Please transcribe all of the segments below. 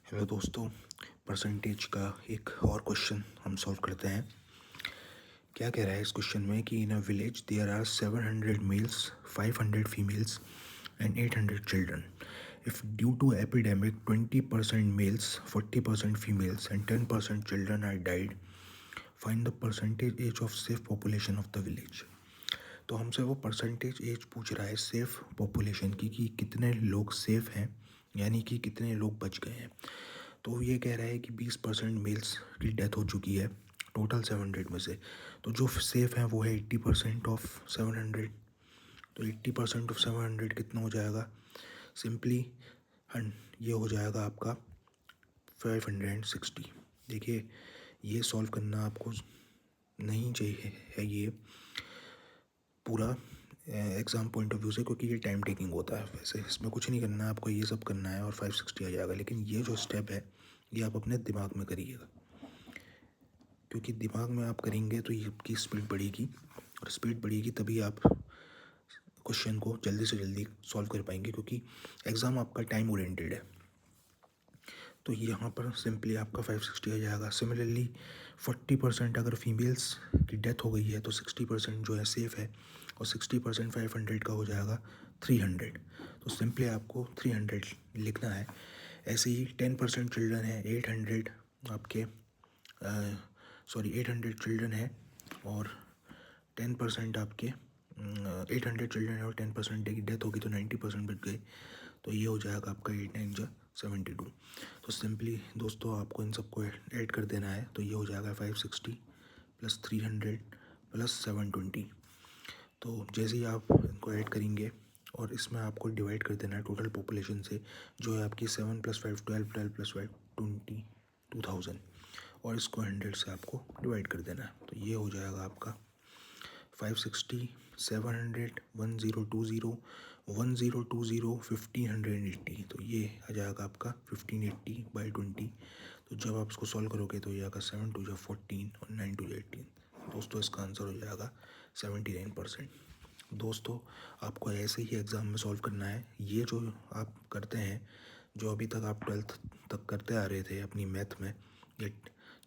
Hello दोस्तों, percentage का एक और क्वेश्चन हम सॉल्व करते हैं। क्या कह रहा है इस क्वेश्चन में कि in a village there are 700 males, 500 females and 800 children. If due to epidemic 20% males, 40% females and 10% children are died, find the percentage as of safe population of the village. तो हमसे वो परसेंटेज एज पूछ रहा है safe population की कि कितने लोग सेफ हैं, यानी कि कितने लोग बच गए हैं। तो ये कह रहा है कि 20% मेल्स की डेथ हो चुकी है टोटल 700 में से। तो जो सेफ हैं वो है 80% ऑफ 700। तो 80% ऑफ 700 कितना हो जाएगा? सिंपली ये हो जाएगा आपका 560। देखिए, ये सॉल्व करना आपको नहीं चाहिए है ये पूरा एग्ज़ाम पॉइंट ऑफ व्यू से, क्योंकि ये टाइम टेकिंग होता है। वैसे इसमें कुछ नहीं करना है आपको, ये सब करना है और 560 आ जाएगा। लेकिन ये जो स्टेप है ये आप अपने दिमाग में करिएगा, क्योंकि दिमाग में आप करेंगे तो ये आपकी स्पीड बढ़ेगी, और स्पीड बढ़ेगी तभी आप क्वेश्चन को जल्दी से जल्दी सॉल्व कर पाएंगे, क्योंकि एग्ज़ाम आपका टाइम ओरिएंटेड है। तो यहाँ पर सिंपली आपका 560 आ जाएगा। सिमिलरली 40% अगर फीमेल्स की डेथ हो गई है तो 60% जो है सेफ़ है, और 60% 500 का हो जाएगा 300। तो सिंपली आपको 300 लिखना है। ऐसे ही 10% चिल्ड्रन है, 800 आपके 800 चिल्ड्रन है, और 10% आपके 800 चिल्ड्रन है और 10% की डेथ होगी तो 90% बच गए। तो ये हो जाएगा आपका 8 9 जा 72। तो सिंपली दोस्तों आपको इन सबको ऐड कर देना है। तो ये हो जाएगा 560 प्लस 300 प्लस 720। तो जैसे ही आप इनको ऐड करेंगे और इसमें आपको डिवाइड कर देना है टोटल पॉपुलेशन से, जो है आपकी 7 + 5 12, 12 + 5 20 2000, और इसको 100 से आपको डिवाइड कर देना है। तो ये हो जाएगा आपका 560 700 1020 1020 1580। तो ये आ जाएगा आपका 1580/20। तो जब आप इसको सॉल्व करोगे तो ये आएगा 7 2 14 और 9 2 18। दोस्तों इसका आंसर हो जाएगा 79%। दोस्तों आपको ऐसे ही एग्ज़ाम में सॉल्व करना है। ये जो आप करते हैं, जो अभी तक आप 12th तक करते आ रहे थे अपनी मैथ में, या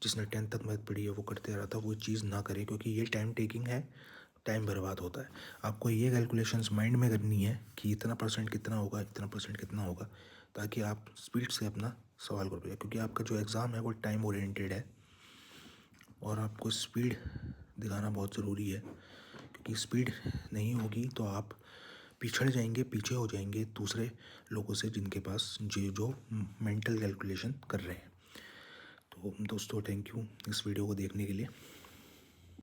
जिसने 10th तक मैथ पढ़ी है वो करते आ रहा था, वो चीज़ ना करे, क्योंकि ये टाइम टेकिंग है, टाइम बर्बाद होता है। आपको ये कैलकुलेशंस माइंड में करनी है कि इतना परसेंट कितना होगा, इतना परसेंट कितना होगा, ताकि आप स्पीड से अपना सवाल कर पाए, क्योंकि आपका जो एग्ज़ाम है वो टाइम ओरिएंटेड है और आपको स्पीड दिखाना बहुत ज़रूरी है। क्योंकि स्पीड नहीं होगी तो आप पिछड़ जाएंगे, पीछे हो जाएंगे दूसरे लोगों से जिनके पास जो मेंटल कैलकुलेशन कर रहे हैं। तो दोस्तों थैंक यू इस वीडियो को देखने के लिए।